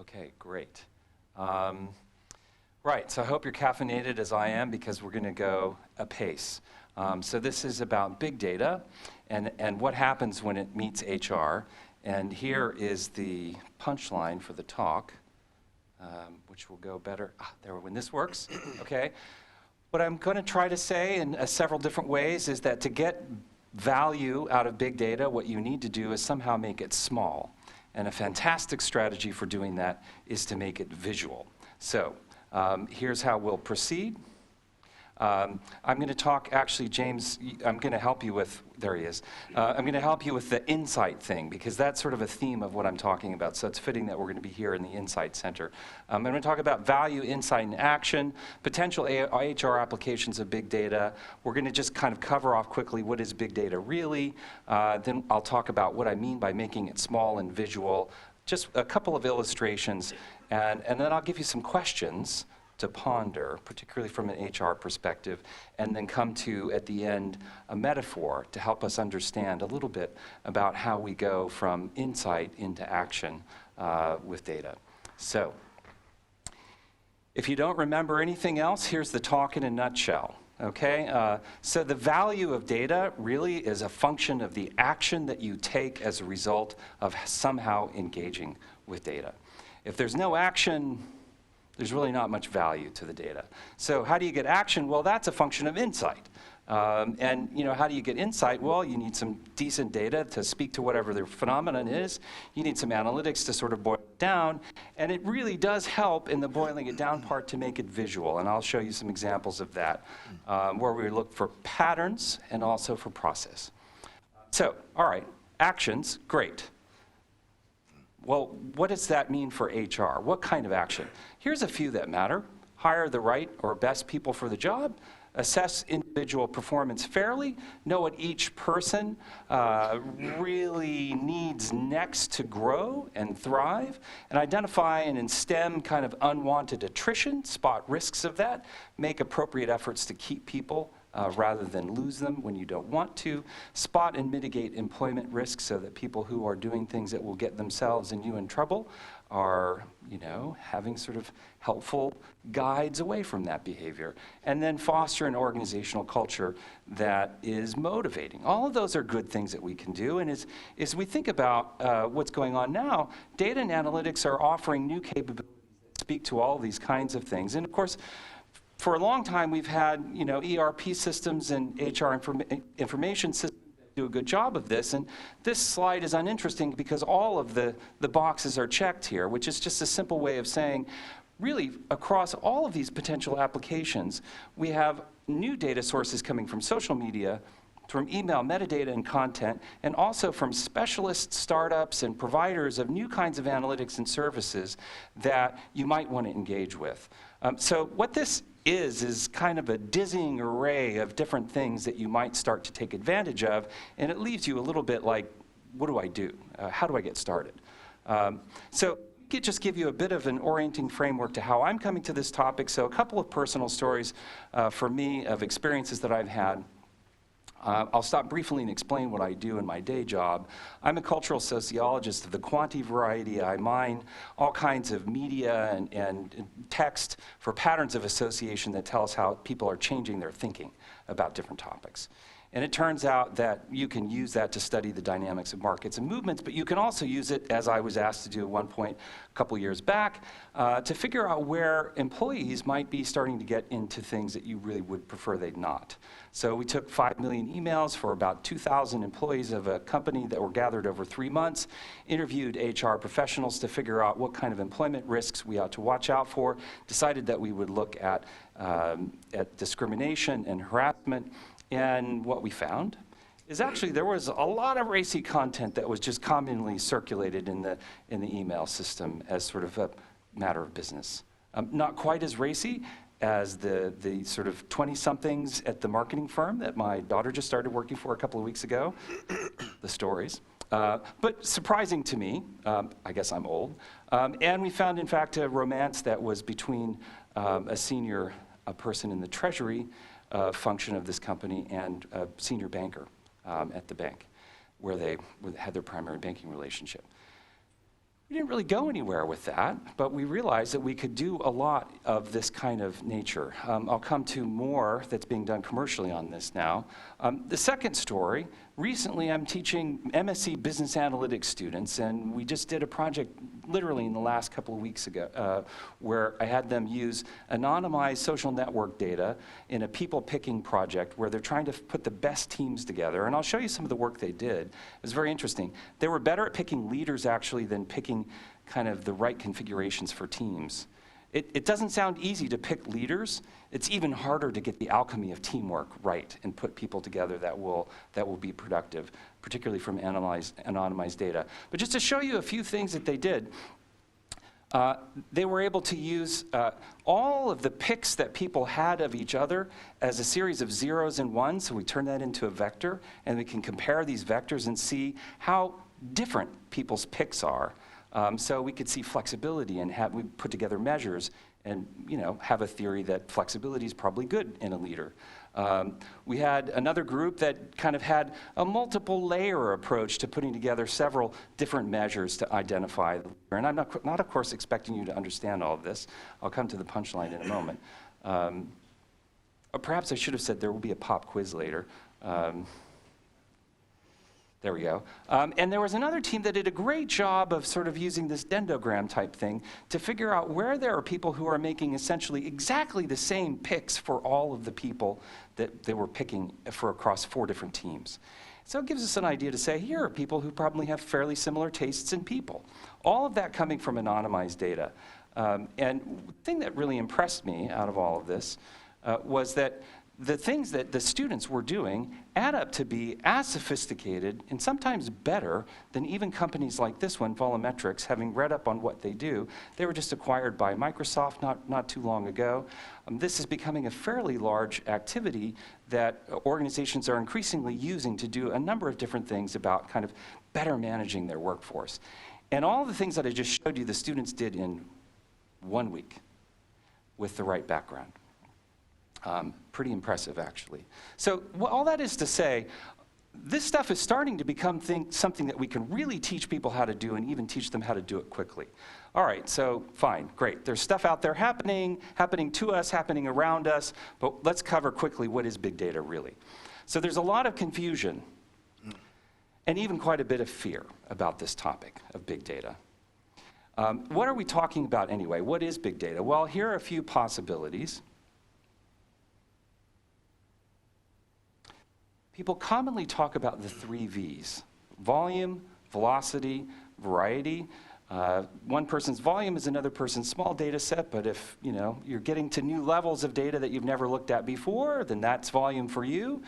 Okay, great. Right, so I hope you're caffeinated as I am because we're going to go apace. So this is about big data and what happens when it meets HR. And here is the punchline for the talk, which will go better. There, when this works, okay. What I'm going to try to say in several different ways is that to get value out of big data, what you need to do is somehow make it small. And a fantastic strategy for doing that is to make it visual. So here's how we'll proceed. I'm going to talk, actually, James, I'm going to help you with, there he is. I'm going to help you with the insight thing, because that's sort of a theme of what I'm talking about. So it's fitting that we're going to be here in the Insight Center. I'm going to talk about value, insight, and action, potential HR applications of big data. We're going to just kind of cover off quickly what is big data really. Then I'll talk about what I mean by making it small and visual, just a couple of illustrations, and then I'll give you some questions to ponder, particularly from an HR perspective, and then come to, at the end, a metaphor to help us understand a little bit about how we go from insight into action with data. So, if you don't remember anything else, here's the talk in a nutshell. Okay, so the value of data really is a function of the action that you take as a result of somehow engaging with data. If there's no action, there's really not much value to the data. So how do you get action? Well, that's a function of insight. And you know, how do you get insight? Well, you need some decent data to speak to whatever the phenomenon is. You need some analytics to sort of boil it down. And it really does help in the boiling it down part to make it visual. And I'll show you some examples of that, where we look for patterns and also for process. So, all right, actions, great. Well, what does that mean for HR? What kind of action? Here's a few that matter. Hire the right or best people for the job, assess individual performance fairly, know what each person really needs next to grow and thrive, and identify and stem kind of unwanted attrition, spot risks of that, make appropriate efforts to keep people rather than lose them when you don't want to, spot and mitigate employment risks so that people who are doing things that will get themselves and you in trouble are, you know, having sort of helpful guides away from that behavior. And then foster an organizational culture that is motivating. All of those are good things that we can do. And as we think about what's going on now, data and analytics are offering new capabilities that speak to all these kinds of things. And of course, for a long time, we've had, you know, ERP systems and HR information systems that do a good job of this. And this slide is uninteresting because all of the boxes are checked here, which is just a simple way of saying, really, across all of these potential applications, we have new data sources coming from social media, from email, metadata, and content, and also from specialist startups and providers of new kinds of analytics and services that you might want to engage with. So what this is kind of a dizzying array of different things that you might start to take advantage of, and it leaves you a little bit like, what do I do? How do I get started? So I could just give you a bit of an orienting framework to how I'm coming to this topic. So a couple of personal stories for me of experiences that I've had. I'll stop briefly and explain what I do in my day job. I'm a cultural sociologist of the quantity variety. I mine all kinds of media and text for patterns of association that tell us how people are changing their thinking about different topics. And it turns out that you can use that to study the dynamics of markets and movements, but you can also use it, as I was asked to do at one point a couple years back, to figure out where employees might be starting to get into things that you really would prefer they'd not. So we took 5 million emails for about 2,000 employees of a company that were gathered over 3 months, interviewed HR professionals to figure out what kind of employment risks we ought to watch out for, decided that we would look at discrimination and harassment. And what we found is actually there was a lot of racy content that was just commonly circulated in the email system as sort of a matter of business. Not quite as racy as the sort of 20-somethings at the marketing firm that my daughter just started working for a couple of weeks ago, the stories. But surprising to me, I guess I'm old, and we found, in fact, a romance that was between a senior person in the treasury function of this company and a senior banker at the bank, where they had their primary banking relationship. We didn't really go anywhere with that, but we realized that we could do a lot of this kind of nature. I'll come to more that's being done commercially on this now. The second story, recently I'm teaching MSc Business Analytics students, and we just did a project literally in the last couple of weeks ago where I had them use anonymized social network data in a people picking project where they're trying to put the best teams together. And I'll show you some of the work they did. It was very interesting. They were better at picking leaders actually than picking kind of the right configurations for teams. It doesn't sound easy to pick leaders. It's even harder to get the alchemy of teamwork right and put people together that will be productive, particularly from anonymized data. But just to show you a few things that they did, they were able to use all of the picks that people had of each other as a series of zeros and ones. So we turn that into a vector, and we can compare these vectors and see how different people's picks are. So we could see flexibility, and we put together measures and have a theory that flexibility is probably good in a leader. We had another group that kind of had a multiple layer approach to putting together several different measures to identify the leader. And I'm not of course expecting you to understand all of this. I'll come to the punchline in a moment. Or perhaps I should have said there will be a pop quiz later. There we go. And there was another team that did a great job of sort of using this dendrogram type thing to figure out where there are people who are making essentially exactly the same picks for all of the people that they were picking for across 4 different teams. So it gives us an idea to say, here are people who probably have fairly similar tastes in people. All of that coming from anonymized data. And the thing that really impressed me out of all of this was that the things that the students were doing add up to be as sophisticated and sometimes better than even companies like this one, Volumetrics, having read up on what they do. They were just acquired by Microsoft not too long ago. This is becoming a fairly large activity that organizations are increasingly using to do a number of different things about kind of better managing their workforce. And all the things that I just showed you, the students did in 1 week with the right background. Pretty impressive, actually. So all that is to say, this stuff is starting to become something that we can really teach people how to do and even teach them how to do it quickly. All right, so fine, great. There's stuff out there happening to us, happening around us, but let's cover quickly what is big data really. So there's a lot of confusion and even quite a bit of fear about this topic of big data. What are we talking about anyway? What is big data? Well, here are a few possibilities. People commonly talk about the 3 V's: volume, velocity, variety. One person's volume is another person's small data set, but if you're getting to new levels of data that you've never looked at before, then that's volume for you.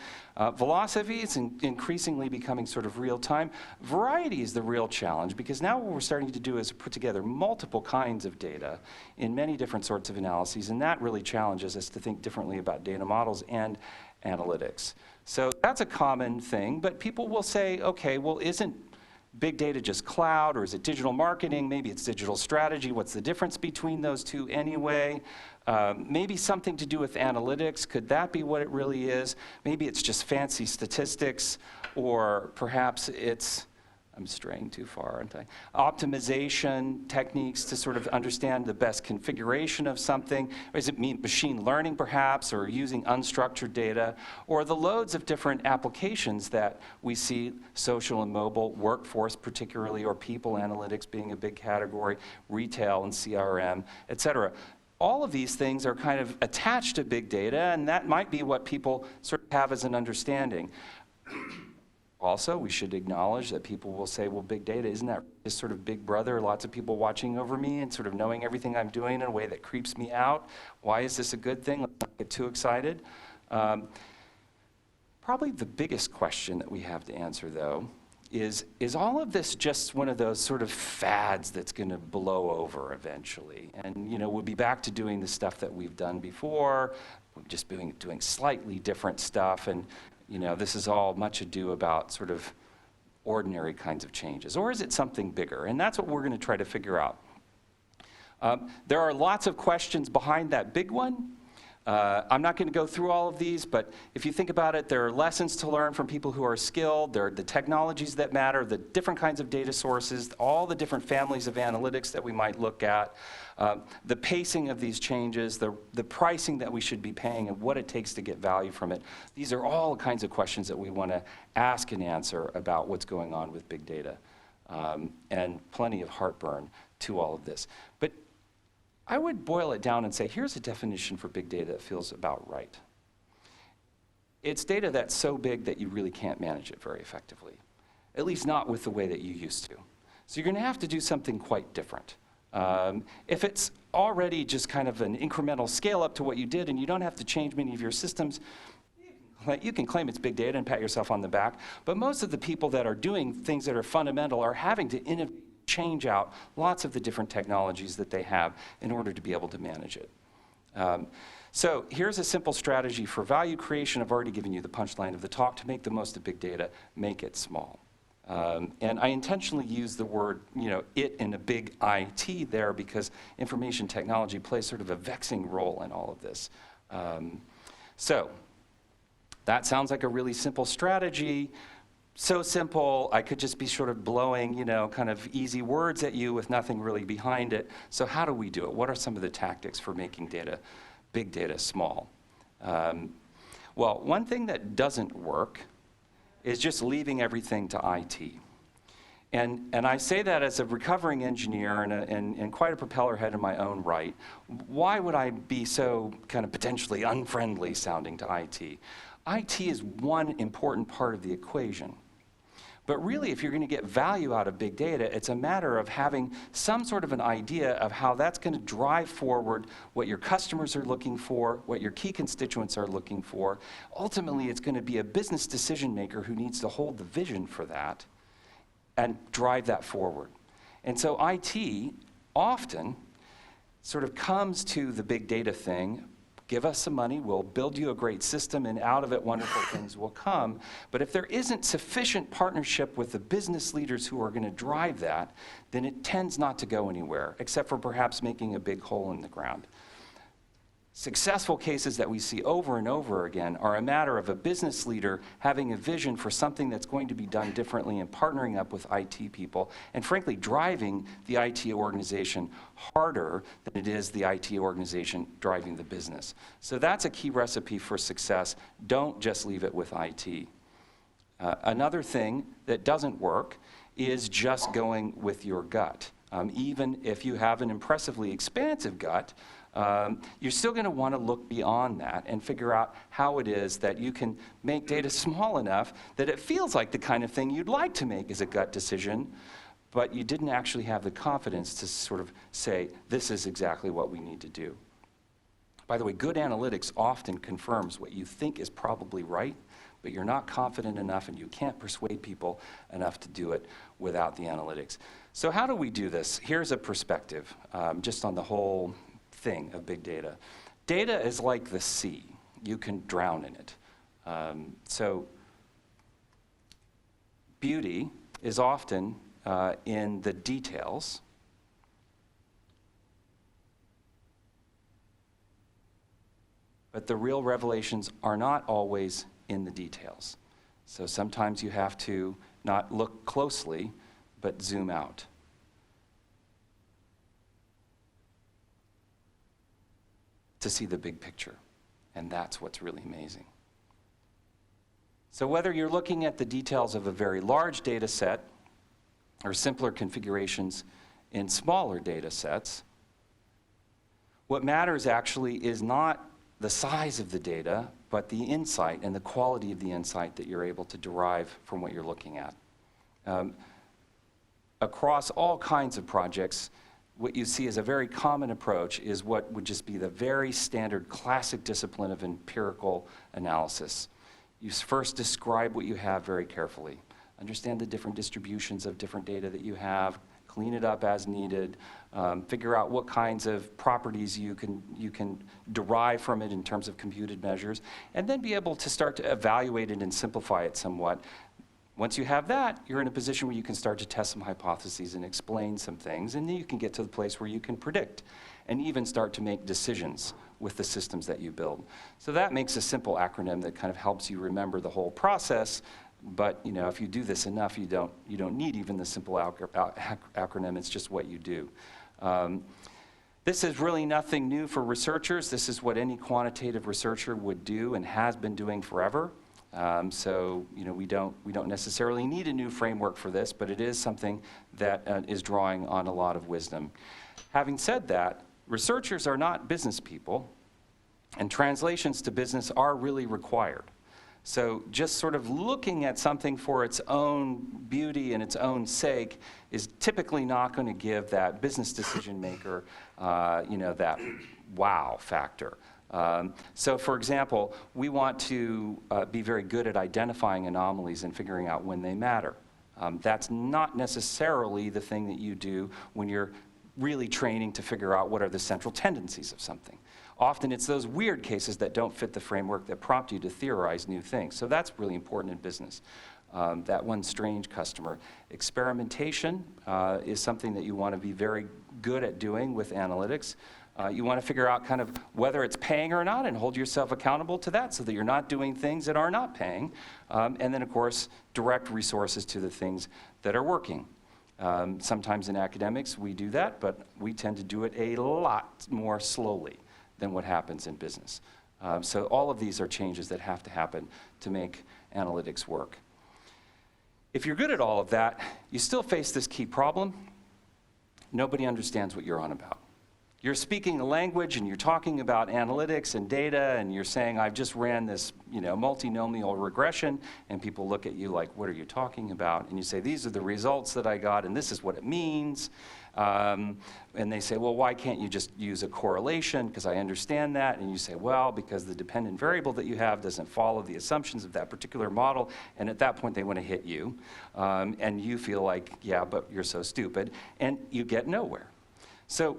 Velocity is increasingly becoming sort of real time. Variety is the real challenge, because now what we're starting to do is put together multiple kinds of data in many different sorts of analyses, and that really challenges us to think differently about data models and analytics. So that's a common thing, but people will say, okay, well, isn't big data just cloud, or is it digital marketing? Maybe it's digital strategy. What's the difference between those two anyway? Maybe something to do with analytics. Could that be what it really is? Maybe it's just fancy statistics, or perhaps it's, I'm straying too far, aren't I? Optimization techniques to sort of understand the best configuration of something. Or does it mean machine learning perhaps, or using unstructured data, or the loads of different applications that we see, social and mobile, workforce particularly, or people analytics being a big category, retail and CRM, et cetera. All of these things are kind of attached to big data, and that might be what people sort of have as an understanding. Also, we should acknowledge that people will say, well, big data, isn't that just sort of big brother, lots of people watching over me and sort of knowing everything I'm doing in a way that creeps me out? Why is this a good thing? Let's not get too excited. Probably the biggest question that we have to answer, though, is all of this just one of those sort of fads that's going to blow over eventually? And we'll be back to doing the stuff that we've done before, just doing slightly different stuff, and this is all much ado about sort of ordinary kinds of changes. Or is it something bigger? And that's what we're going to try to figure out. There are lots of questions behind that big one. I'm not going to go through all of these, but if you think about it, there are lessons to learn from people who are skilled. There are the technologies that matter, the different kinds of data sources, all the different families of analytics that we might look at, the pacing of these changes, the pricing that we should be paying, and what it takes to get value from it. These are all kinds of questions that we want to ask and answer about what's going on with big data, and plenty of heartburn to all of this. But I would boil it down and say, here's a definition for big data that feels about right. It's data that's so big that you really can't manage it very effectively, at least not with the way that you used to. So you're going to have to do something quite different. If it's already just kind of an incremental scale up to what you did and you don't have to change many of your systems, you can claim it's big data and pat yourself on the back, but most of the people that are doing things that are fundamental are having to innovate, change out lots of the different technologies that they have in order to be able to manage it. So here's a simple strategy for value creation. I've already given you the punchline of the talk. To make the most of big data, make it small. And I intentionally use the word, it in a big IT there because information technology plays sort of a vexing role in all of this. So that sounds like a really simple strategy. So simple, I could just be sort of blowing, kind of easy words at you with nothing really behind it. So how do we do it? What are some of the tactics for making data, big data, small? Well, one thing that doesn't work is just leaving everything to IT. And I say that as a recovering engineer and quite a propeller head in my own right. Why would I be so kind of potentially unfriendly sounding to IT? IT is one important part of the equation. But really, if you're going to get value out of big data, it's a matter of having some sort of an idea of how that's going to drive forward what your customers are looking for, what your key constituents are looking for. Ultimately, it's going to be a business decision maker who needs to hold the vision for that and drive that forward. And so IT often sort of comes to the big data thing. Give us some money, we'll build you a great system, and out of it wonderful things will come. But if there isn't sufficient partnership with the business leaders who are going to drive that, then it tends not to go anywhere, except for perhaps making a big hole in the ground. Successful cases that we see over and over again are a matter of a business leader having a vision for something that's going to be done differently and partnering up with IT people and frankly driving the IT organization harder than it is the IT organization driving the business. So that's a key recipe for success. Don't just leave it with IT. Another thing that doesn't work is just going with your gut. Even if you have an impressively expansive gut, you're still going to want to look beyond that and figure out how it is that you can make data small enough that it feels like the kind of thing you'd like to make as a gut decision, but you didn't actually have the confidence to sort of say, this is exactly what we need to do. By the way, good analytics often confirms what you think is probably right, but you're not confident enough and you can't persuade people enough to do it without the analytics. So how do we do this? Here's a perspective just on the whole thing of big data. Data is like the sea. You can drown in it. So beauty is often in the details. But the real revelations are not always in the details. So sometimes you have to not look closely, but zoom out. To see the big picture. And that's what's really amazing. So whether you're looking at the details of a very large data set or simpler configurations in smaller data sets, what matters actually is not the size of the data, but the insight and the quality of the insight that you're able to derive from what you're looking at. Across all kinds of projects, what you see as a very common approach is what would just be the very standard classic discipline of empirical analysis. You first describe what you have very carefully. Understand the different distributions of different data that you have, clean it up as needed, figure out what kinds of properties you can derive from it in terms of computed measures, and then be able to start to evaluate it and simplify it somewhat. Once you have that, you're in a position where you can start to test some hypotheses and explain some things, and then you can get to the place where you can predict. and even start to make decisions with the systems that you build. So that makes a simple acronym that kind of helps you remember the whole process. But if you do this enough, you don't need even the simple acronym. It's just what you do. This is really nothing new for researchers. This is what any quantitative researcher would do and has been doing forever. So we don't necessarily need a new framework for this, but it is something that is drawing on a lot of wisdom. Having said that, researchers are not business people, and translations to business are really required. So just sort of looking at something for its own beauty and its own sake is typically not going to give that business decision maker, that wow factor. So for example, we want to be very good at identifying anomalies and figuring out when they matter. That's not necessarily the thing that you do when you're really training to figure out what are the central tendencies of something. Often it's those weird cases that don't fit the framework that prompt you to theorize new things. So that's really important in business. That one strange customer. Experimentation is something that you want to be very good at doing with analytics. You want to figure out kind of whether it's paying or not and hold yourself accountable to that so that you're not doing things that are not paying. And then, of course, direct resources to the things that are working. Sometimes in academics we do that, but we tend to do it a lot more slowly than what happens in business. So all of these are changes that have to happen to make analytics work. If you're good at all of that, you still face this key problem. Nobody understands what you're on about. You're speaking a language and you're talking about analytics and data and you're saying, I've just ran this multinomial regression, and people look at you like, what are you talking about? And you say, these are the results that I got and this is what it means. And they say, well, why can't you just use a correlation? Because I understand that. And you say, well, because the dependent variable that you have doesn't follow the assumptions of that particular model. And at that point, they want to hit you. And you feel like, yeah, but you're so stupid. And you get nowhere. So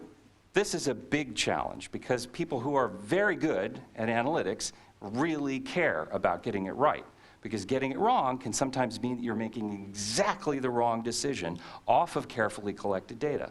this is a big challenge because people who are very good at analytics really care about getting it right. Because getting it wrong can sometimes mean that you're making exactly the wrong decision off of carefully collected data.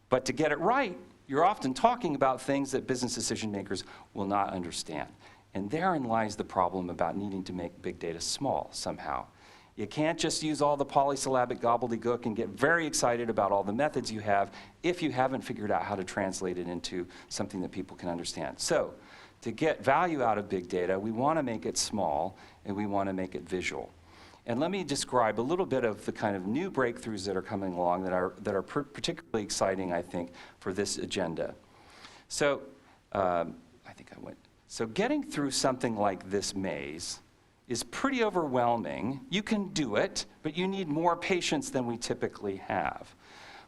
But to get it right, you're often talking about things that business decision makers will not understand. And therein lies the problem about needing to make big data small somehow. You can't just use all the polysyllabic gobbledygook and get very excited about all the methods you have if you haven't figured out how to translate it into something that people can understand. So, to get value out of big data, we want to make it small and we want to make it visual. And let me describe a little bit of the kind of new breakthroughs that are coming along that are particularly exciting, I think, for this agenda. So, So getting through something like this maze is pretty overwhelming. You can do it, but you need more patience than we typically have.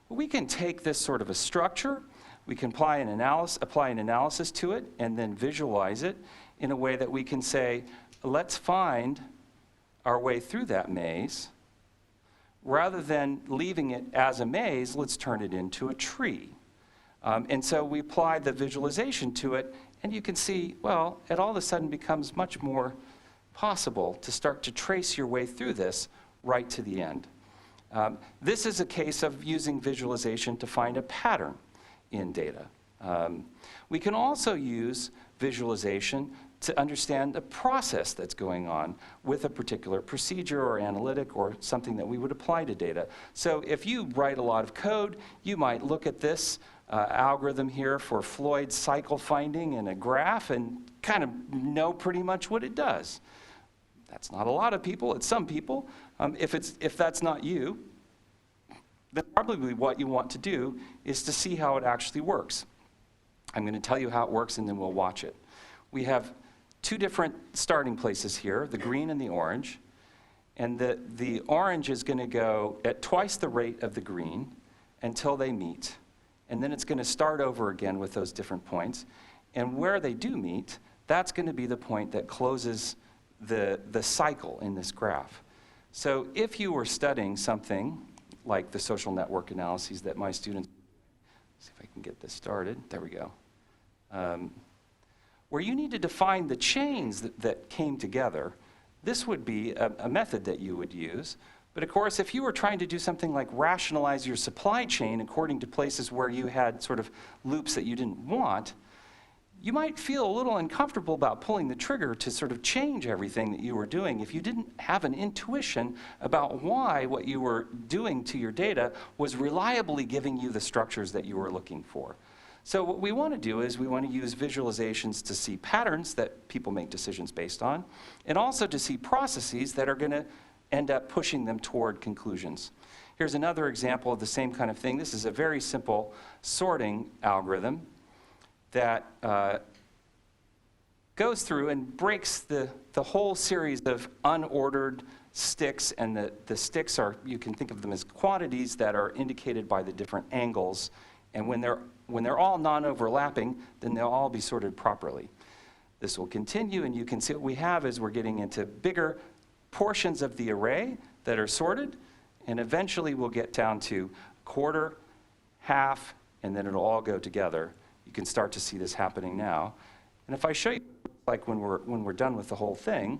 But we can take this sort of a structure, we can apply an analysis to it, and then visualize it in a way that we can say, let's find our way through that maze. Rather than leaving it as a maze, let's turn it into a tree. And so we apply the visualization to it, and you can see, well, it all of a sudden becomes much more possible to start to trace your way through this right to the end. This is a case of using visualization to find a pattern in data. We can also use visualization to understand the process that's going on with a particular procedure or analytic or something that we would apply to data. So if you write a lot of code, you might look at this algorithm here for Floyd's cycle finding in a graph and kind of know pretty much what it does. That's not a lot of people, it's some people. If that's not you, then probably what you want to do is to see how it actually works. I'm going to tell you how it works and then we'll watch it. We have two different starting places here, the green and the orange. And the orange is going to go at twice the rate of the green until they meet. And then it's going to start over again with those different points. And where they do meet, that's going to be the point that closes the cycle in this graph. So if you were studying something like the social network analyses that my students, see if I can get this started, there we go, where you need to define the chains that came together, this would be a method that you would use. But of course, if you were trying to do something like rationalize your supply chain according to places where you had sort of loops that you didn't want, you might feel a little uncomfortable about pulling the trigger to sort of change everything that you were doing if you didn't have an intuition about why what you were doing to your data was reliably giving you the structures that you were looking for. So what we want to do is we want to use visualizations to see patterns that people make decisions based on, and also to see processes that are going to end up pushing them toward conclusions. Here's another example of the same kind of thing. This is a very simple sorting algorithm that goes through and breaks the whole series of unordered sticks, and the sticks are, you can think of them as quantities that are indicated by the different angles, and when they're all non-overlapping, then they'll all be sorted properly. This will continue, and you can see what we have is we're getting into bigger portions of the array that are sorted, and eventually we'll get down to quarter, half, and then it'll all go together. You can start to see this happening now. And if I show you, like when we're done with the whole thing,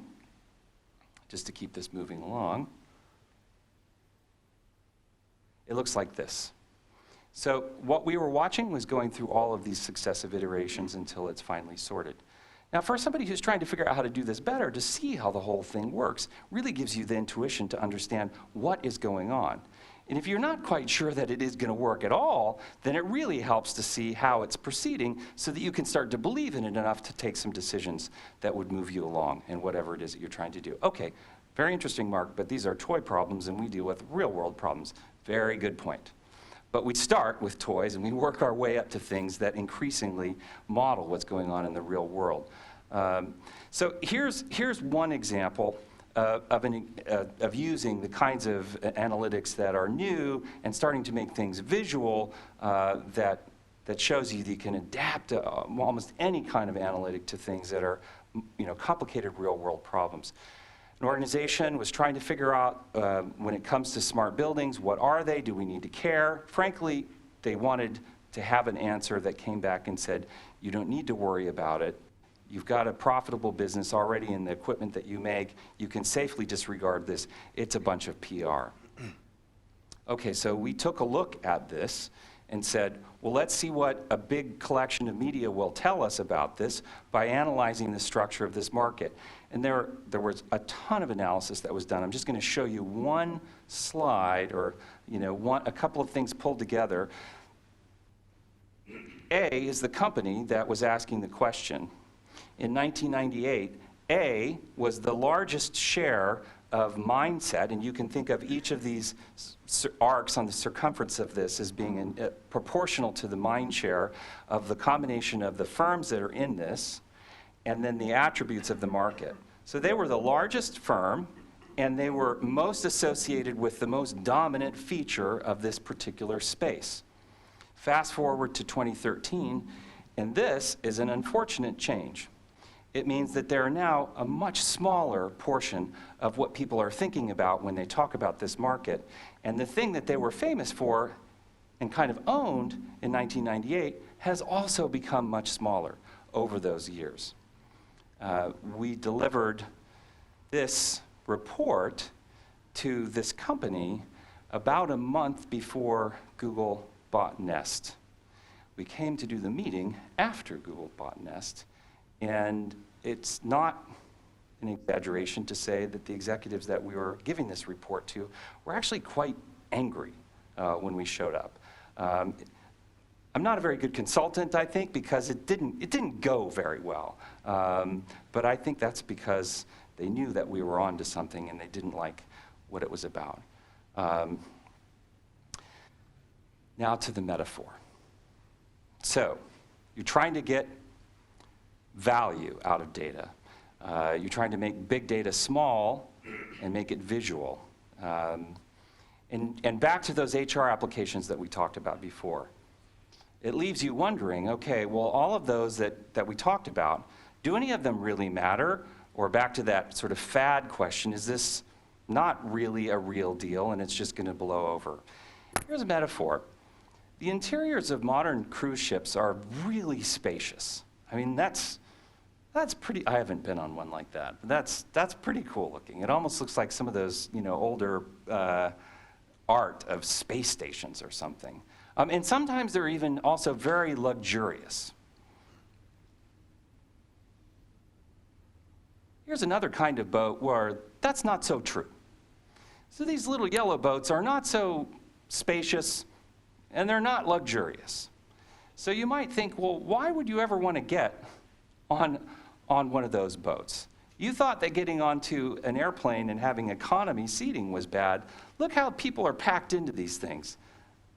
just to keep this moving along, it looks like this. So what we were watching was going through all of these successive iterations until it's finally sorted. Now, for somebody who's trying to figure out how to do this better, to see how the whole thing works really gives you the intuition to understand what is going on. And if you're not quite sure that it is going to work at all, then it really helps to see how it's proceeding so that you can start to believe in it enough to take some decisions that would move you along in whatever it is that you're trying to do. Okay, very interesting, Mark, but these are toy problems and we deal with real-world problems. Very good point. But we start with toys and we work our way up to things that increasingly model what's going on in the real world. So here's one example of using the kinds of analytics that are new and starting to make things visual that shows you that you can adapt almost any kind of analytic to things that are complicated real-world problems. An organization was trying to figure out when it comes to smart buildings, what are they? Do we need to care? Frankly, they wanted to have an answer that came back and said, you don't need to worry about it. You've got a profitable business already in the equipment that you make. You can safely disregard this. It's a bunch of PR. Okay, so we took a look at this and said, well, let's see what a big collection of media will tell us about this by analyzing the structure of this market. And there was a ton of analysis that was done. I'm just going to show you one slide, or a couple of things pulled together. A is the company that was asking the question. In 1998, A was the largest share of mindset, and you can think of each of these arcs on the circumference of this as being proportional to the mind share of the combination of the firms that are in this and then the attributes of the market. So they were the largest firm, and they were most associated with the most dominant feature of this particular space. Fast forward to 2013, and this is an unfortunate change. It means that they're now a much smaller portion of what people are thinking about when they talk about this market. And the thing that they were famous for and kind of owned in 1998 has also become much smaller over those years. We delivered this report to this company about a month before Google bought Nest. We came to do the meeting after Google bought Nest. And it's not an exaggeration to say that the executives that we were giving this report to were actually quite angry when we showed up. I'm not a very good consultant, I think, because it didn't go very well. But I think that's because they knew that we were on to something and they didn't like what it was about. Now to the metaphor. So you're trying to get value out of data. You're trying to make big data small and make it visual. And back to those HR applications that we talked about before. It leaves you wondering, okay, well, all of those that we talked about, do any of them really matter? Or back to that sort of fad question, is this not really a real deal and it's just going to blow over? Here's a metaphor. The interiors of modern cruise ships are really spacious. I mean, that's That's pretty, I haven't been on one like that, but that's pretty cool looking. It almost looks like some of those, older art of space stations or something. And sometimes they're even also very luxurious. Here's another kind of boat where that's not so true. So these little yellow boats are not so spacious, and they're not luxurious. So you might think, well, why would you ever want to get on one of those boats? You thought that getting onto an airplane and having economy seating was bad. Look how people are packed into these things.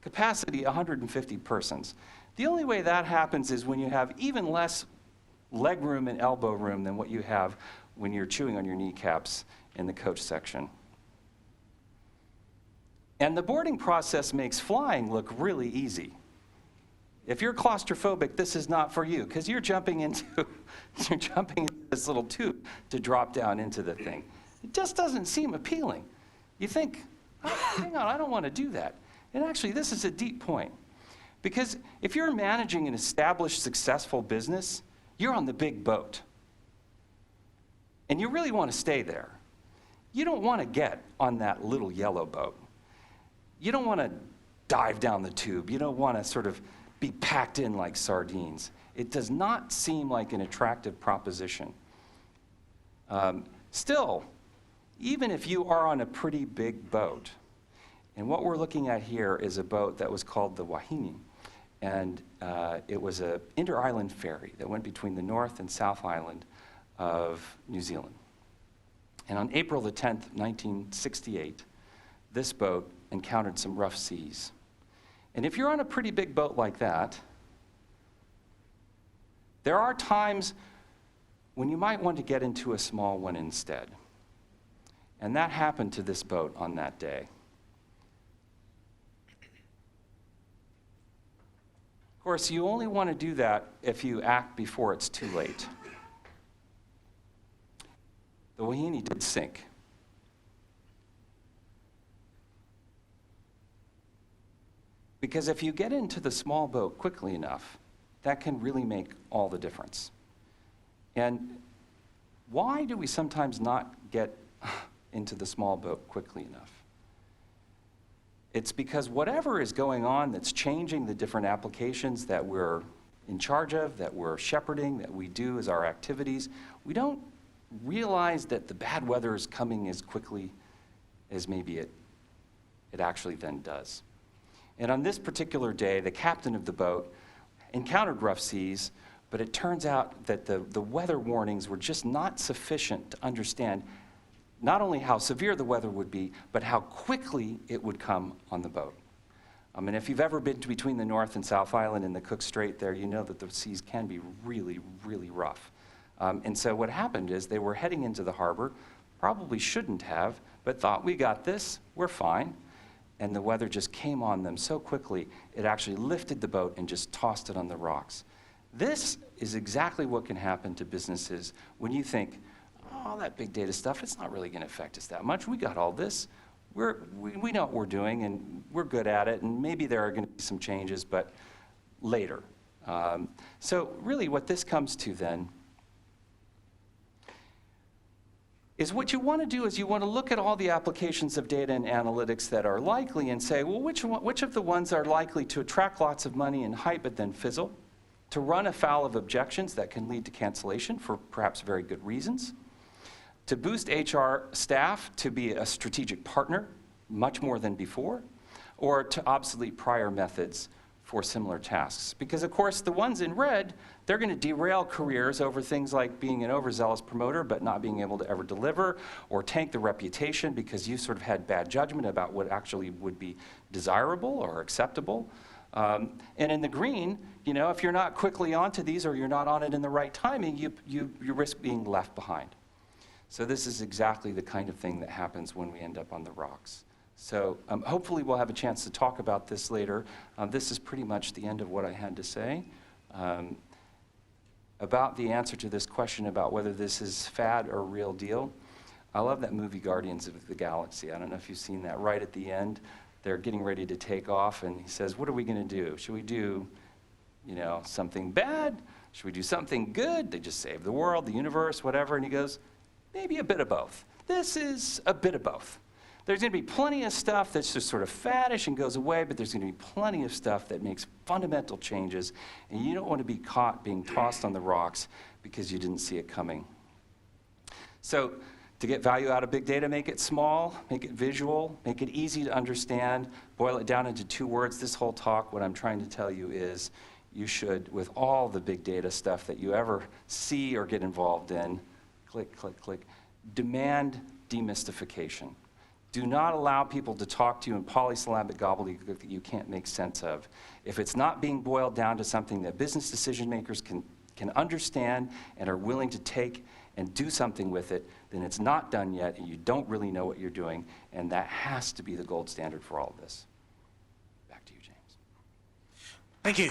Capacity 150 persons. The only way that happens is when you have even less leg room and elbow room than what you have when you're chewing on your kneecaps in the coach section. And the boarding process makes flying look really easy. If you're claustrophobic, this is not for you, because you're jumping into this little tube to drop down into the thing. It just doesn't seem appealing. You think, oh, hang on, I don't want to do that. And actually, this is a deep point. Because if you're managing an established, successful business, you're on the big boat. And you really want to stay there. You don't want to get on that little yellow boat. You don't want to dive down the tube. You don't want to sort of be packed in like sardines. It does not seem like an attractive proposition. Still, even if you are on a pretty big boat, and what we're looking at here is a boat that was called the Wahine, and it was an inter-island ferry that went between the North and South Island of New Zealand. And on April the 10th, 1968, this boat encountered some rough seas. And if you're on a pretty big boat like that, there are times when you might want to get into a small one instead. And that happened to this boat on that day. Of course, you only want to do that if you act before it's too late. The Wahine did sink. Because if you get into the small boat quickly enough, that can really make all the difference. And why do we sometimes not get into the small boat quickly enough? It's because whatever is going on that's changing the different applications that we're in charge of, that we're shepherding, that we do as our activities, we don't realize that the bad weather is coming as quickly as maybe it actually then does. And on this particular day, the captain of the boat encountered rough seas, but it turns out that the weather warnings were just not sufficient to understand not only how severe the weather would be, but how quickly it would come on the boat. And if you've ever been between the North and South Island in the Cook Strait there, you know that the seas can be really, really rough. And so what happened is they were heading into the harbor, probably shouldn't have, but thought, we got this, we're fine. And the weather just came on them so quickly, it actually lifted the boat and just tossed it on the rocks. This is exactly what can happen to businesses when you think, oh, that big data stuff, it's not really going to affect us that much. We got all this. We know what we're doing, and we're good at it, and maybe there are going to be some changes, but later. So really what this comes to then is what you want to do is you want to look at all the applications of data and analytics that are likely and say, well, which of the ones are likely to attract lots of money and hype but then fizzle, to run afoul of objections that can lead to cancellation for perhaps very good reasons, to boost HR staff to be a strategic partner much more than before, or to obsolete prior methods for similar tasks. Because of course, the ones in red, they're going to derail careers over things like being an overzealous promoter but not being able to ever deliver, or tank the reputation because you sort of had bad judgment about what actually would be desirable or acceptable. And in the green, if you're not quickly onto these or you're not on it in the right timing, you risk being left behind. So this is exactly the kind of thing that happens when we end up on the rocks. So hopefully we'll have a chance to talk about this later. This is pretty much the end of what I had to say. About the answer to this question about whether this is fad or real deal, I love that movie Guardians of the Galaxy. I don't know if you've seen that. Right at the end, they're getting ready to take off, and he says, what are we going to do? Should we do, something bad? Should we do something good to just save the world, the universe, whatever? And he goes, maybe a bit of both. This is a bit of both. There's going to be plenty of stuff that's just sort of faddish and goes away, but there's going to be plenty of stuff that makes fundamental changes, and you don't want to be caught being tossed on the rocks because you didn't see it coming. So to get value out of big data, make it small, make it visual, make it easy to understand, boil it down into 2 words. This whole talk, what I'm trying to tell you is you should, with all the big data stuff that you ever see or get involved in, click, click, click, demand demystification. Do not allow people to talk to you in polysyllabic gobbledygook that you can't make sense of. If it's not being boiled down to something that business decision makers can understand and are willing to take and do something with it, then it's not done yet and you don't really know what you're doing, and that has to be the gold standard for all of this. Back to you, James. Thank you.